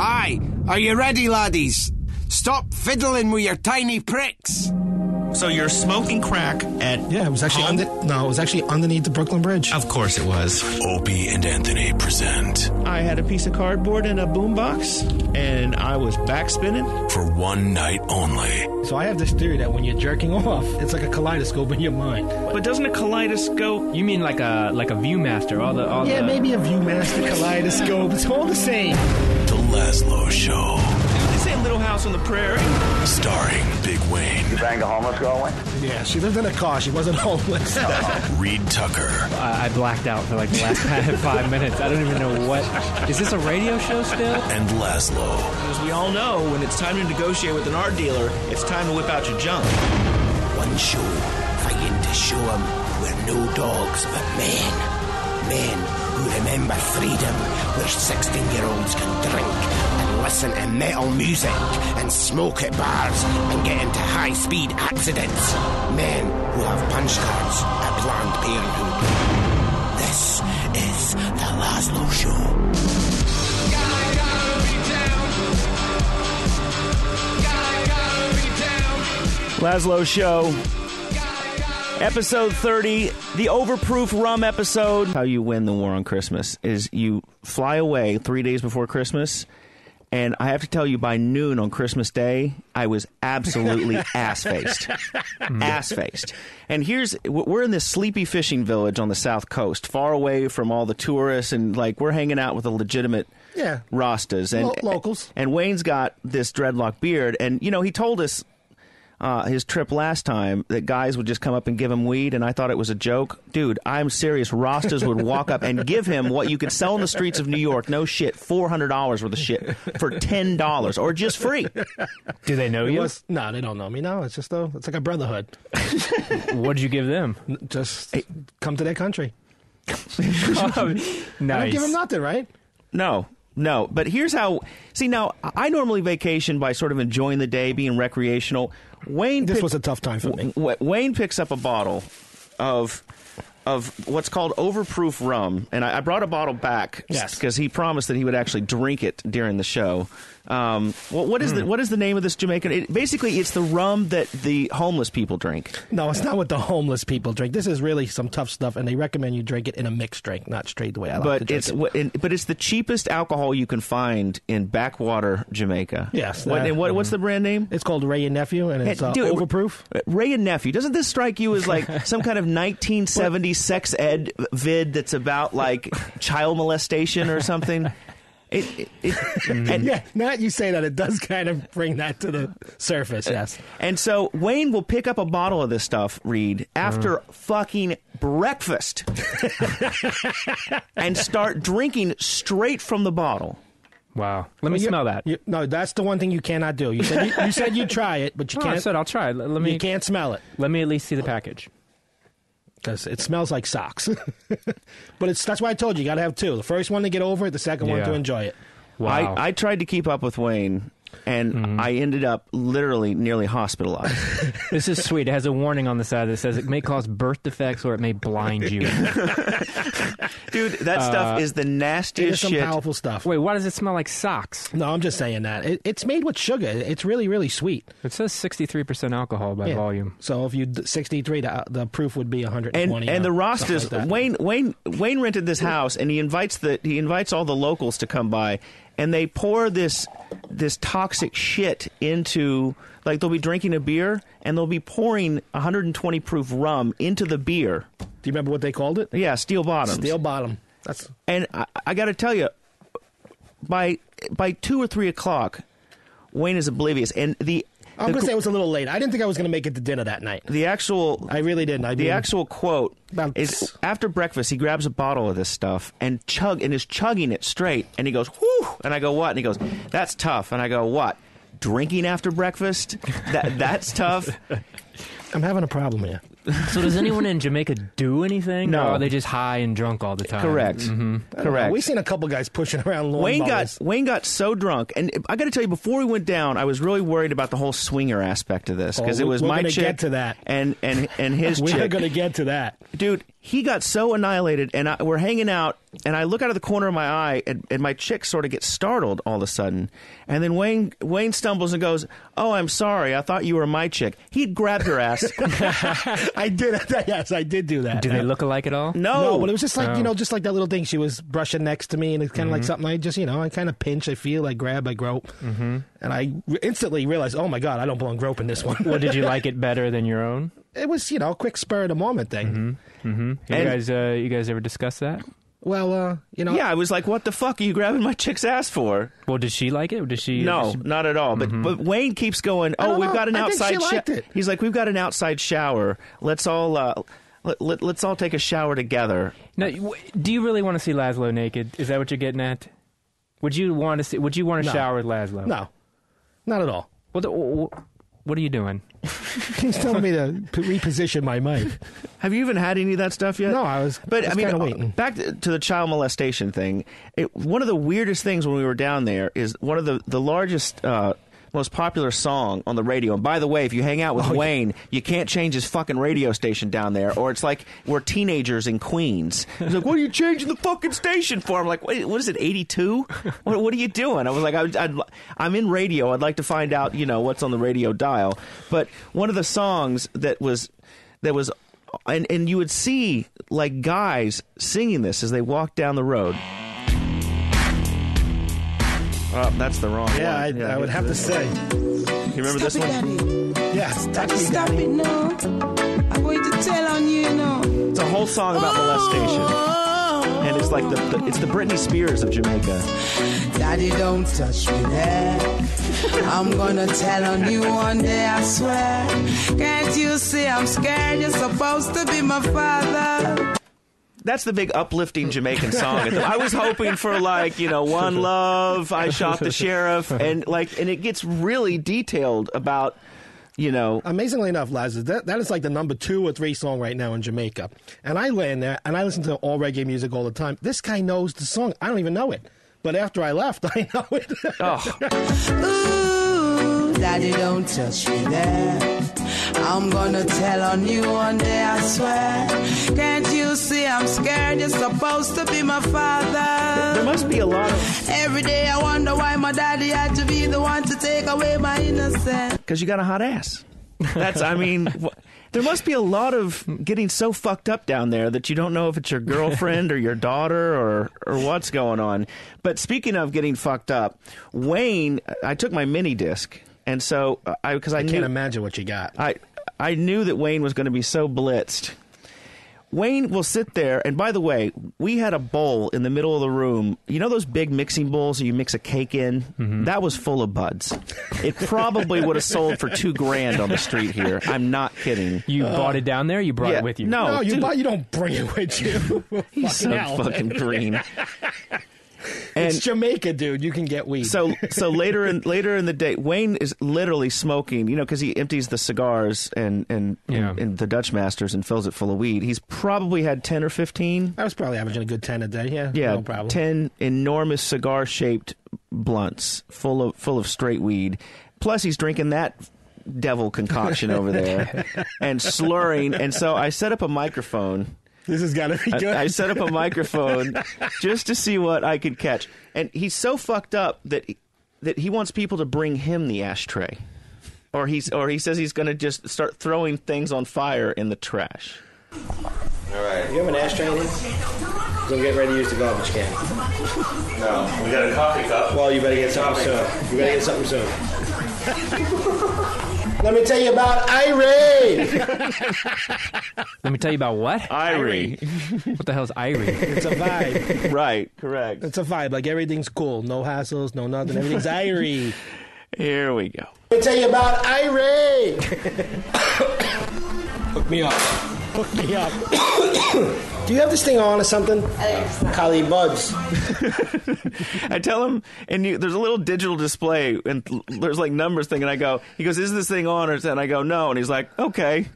Aye, are you ready, laddies? Stop fiddling with your tiny pricks. So you're smoking crack at... Yeah, it was actually it was actually underneath the Brooklyn Bridge. Of course it was. Opie and Anthony present. I had a piece of cardboard in a boombox, and I was backspinning. For one night only. So I have this theory that when you're jerking off, it's like a kaleidoscope in your mind. But doesn't a kaleidoscope... You mean like a Viewmaster? Yeah, maybe a Viewmaster kaleidoscope. It's all the same. The Lazlow Show. This ain't Little House on the Prairie. Starring Big Wayne. You banged a homeless girl, Wayne? Yeah, she lived in a car. She wasn't homeless. Reed Tucker. I blacked out for like the last 5 minutes. I don't even know what... Is this a radio show still? And Lazlow. As we all know, when it's time to negotiate with an art dealer, it's time to whip out your junk. One show, fighting to show 'em we're no dogs but men. Men who remember freedom, where 16-year-olds can drink and listen to metal music and smoke at bars and get into high-speed accidents. Men who have punch cards at Planned Parenthood. This is the Lazlow Show. Lazlow Show, episode 30, the overproof rum episode. How you win the war on Christmas is you fly away 3 days before Christmas, and I have to tell you, by noon on Christmas Day, I was absolutely ass-faced. Ass-faced. And we're in this sleepy fishing village on the South Coast, far away from all the tourists, and like we're hanging out with the legitimate Rastas. And locals. And Wayne's got this dreadlock beard, and you know, he told us his trip last time that guys would just come up and give him weed, and I thought it was a joke. Dude, I'm serious. Rastas would walk up and give him what you could sell in the streets of New York, no shit, $400 worth of shit for $10 or just free. Do they know you? No, they don't know me. No, it's just it's like a brotherhood. What did you give them? Just come to their country. Nice. I don't give them nothing, right? No, but here's how... See, now, I normally vacation by sort of enjoying the day, being recreational. This was a tough time for me. Wayne picks up a bottle of what's called overproof rum, and I brought a bottle back because he promised that he would actually drink it during the show. What is the name of this Jamaican? Basically, it's the rum that the homeless people drink. No, it's not what the homeless people drink. This is really some tough stuff, and they recommend you drink it in a mixed drink, not straight the way I like to drink it. But it's the cheapest alcohol you can find in backwater Jamaica. Yes. What's the brand name? It's called Ray and Nephew, and it's overproof. Ray and Nephew. Doesn't this strike you as like some kind of 1970s sex ed vid that's about like child molestation or something? Yeah, now that you say that, it does kind of bring that to the surface, yes. And so Wayne will pick up a bottle of this stuff, Reed, after fucking breakfast and start drinking straight from the bottle. Wow. Let me smell that. No, that's the one thing you cannot do. You said you'd try it, but you can't. I said I'll try it. You can't smell it. Let me at least see the package. Because it smells like socks. But that's why I told you got to have two. The first one to get over it, the second one to enjoy it. Wow. I tried to keep up with Wayne, and I ended up literally nearly hospitalized. This is sweet. It has a warning on the side that says it may cause birth defects or it may blind you. Dude, that stuff is the nastiest shit. It is some powerful stuff. Wait, why does it smell like socks? No, I'm just saying that. It's made with sugar. It's really, really sweet. It says 63% alcohol by volume. So if you 63, the proof would be 120. And the Rastas, like Wayne rented this house, and he invites all the locals to come by, and they pour this toxic shit into, like, they'll be drinking a beer and they'll be pouring 120 proof rum into the beer. Do you remember what they called it? Yeah, steel bottoms. Steel bottom. And I got to tell you, by 2 or 3 o'clock, Wayne is oblivious, and I'm going to say it was a little late. I didn't think I was going to make it to dinner that night. I really didn't. The actual quote is, after breakfast, he grabs a bottle of this stuff and is chugging it straight. And he goes, whew. And I go, what? And he goes, that's tough. And I go, what? Drinking after breakfast? That's tough? I'm having a problem here. So does anyone in Jamaica do anything? No. Or are they just high and drunk all the time? Correct. Correct. We've seen a couple guys pushing around lawnmowers. Wayne got so drunk, and I got to tell you, before we went down, I was really worried about the whole swinger aspect of this, because it was my chick get to that. and his chick. We're going to get to that. Dude, he got so annihilated, and we're hanging out, and I look out of the corner of my eye, and my chick sort of gets startled all of a sudden. And then Wayne stumbles and goes, "Oh, I'm sorry. I thought you were my chick." He grabbed her ass. I did. Yes, I did do that. Do they look alike at all? No, but it was just like, just like that little thing. She was brushing next to me, and it's kind of like something I just, I kind of pinch, I feel, I grab, I grope. And I instantly realized, oh my God, I don't belong groping this one. Well, did you like it better than your own? It was, a quick spur of the moment thing. You guys ever discuss that? Well, Yeah, I was like, what the fuck are you grabbing my chick's ass for? Well, did she like it? Or did she? No, not at all. But Wayne keeps going, we've got an outside shower. He's like, we've got an outside shower. Let's all let's all take a shower together. Now, do you really want to see Lazlow naked? Is that what you're getting at? Would you want to shower with Lazlow? No, not at all. What are you doing? He's telling me to reposition my mic. Have you even had any of that stuff yet? No, I was kind of waiting. Back to the child molestation thing. One of the weirdest things when we were down there is one of the largest, most popular song on the radio. And by the way, if you hang out with Wayne, you can't change his fucking radio station down there, or it's like we're teenagers in Queens. He's like, "What are you changing the fucking station for?" I'm like, "Wait, what is it, 82? What are you doing?" I was like, I'm in radio. I'd like to find out, what's on the radio dial. But one of the songs that was, and you would see like guys singing this as they walked down the road. Oh, that's the wrong one. I would have to say. You remember this one? Yes. Stop it now. I'm going to tell on you, It's a whole song about molestation. And it's like it's the Britney Spears of Jamaica. Daddy, don't touch me there. I'm gonna tell on you one day, I swear. Can't you see I'm scared? You're supposed to be my father. That's the big uplifting Jamaican song. I was hoping for One Love, I Shot the Sheriff, and it gets really detailed about, Amazingly enough, Lazlow, that is like the number 2 or 3 song right now in Jamaica. And I land there and I listen to all reggae music all the time. This guy knows the song. I don't even know it. But after I left, I know it. Ooh, Daddy, don't touch me there. I'm gonna tell on you one day, I swear. Can't you see I'm scared? You're supposed to be my father. There must be a lot of... Every day I wonder why my daddy had to be the one to take away my innocence. Because you got a hot ass. There must be a lot of getting so fucked up down there that you don't know if it's your girlfriend or your daughter or what's going on. But speaking of getting fucked up, Wayne, I took my mini disc. And so, I can't imagine what you got. I knew that Wayne was going to be so blitzed. Wayne will sit there, and by the way, we had a bowl in the middle of the room. You know those big mixing bowls that you mix a cake in? Mm-hmm. That was full of buds. It probably would have sold for $2,000 on the street here. I'm not kidding. You bought it down there? You brought it with you? No, you don't bring it with you. He's so fucking green. And it's Jamaica, dude. You can get weed. So later in the day, Wayne is literally smoking, because he empties the cigars and the Dutch Masters and fills it full of weed. He's probably had 10 or 15. I was probably averaging a good 10 a day. Yeah, no problem. 10 enormous cigar-shaped blunts full of straight weed. Plus, he's drinking that devil concoction over there and slurring. And so I set up a microphone. This has got to be good. I set up a microphone just to see what I could catch. And he's so fucked up that he wants people to bring him the ashtray. Or he says he's going to just start throwing things on fire in the trash. All right. You have an ashtray in here? I'm getting ready to use the garbage can. No. We got a coffee cup. Well, you better get something soon. You better get something soon. Let me tell you about Irie. Let me tell you about what? Irie. What the hell is Irie? It's a vibe. Right, correct. It's a vibe. Like everything's cool. No hassles, no nothing. Everything's Irie. Here we go. Let me tell you about Irie. Hook me up. Hook me up. Do you have this thing on or something? Kali Buds. I tell him, and there's a little digital display, and there's like numbers thing, and he goes, is this thing on? And I go, no. And he's like, okay.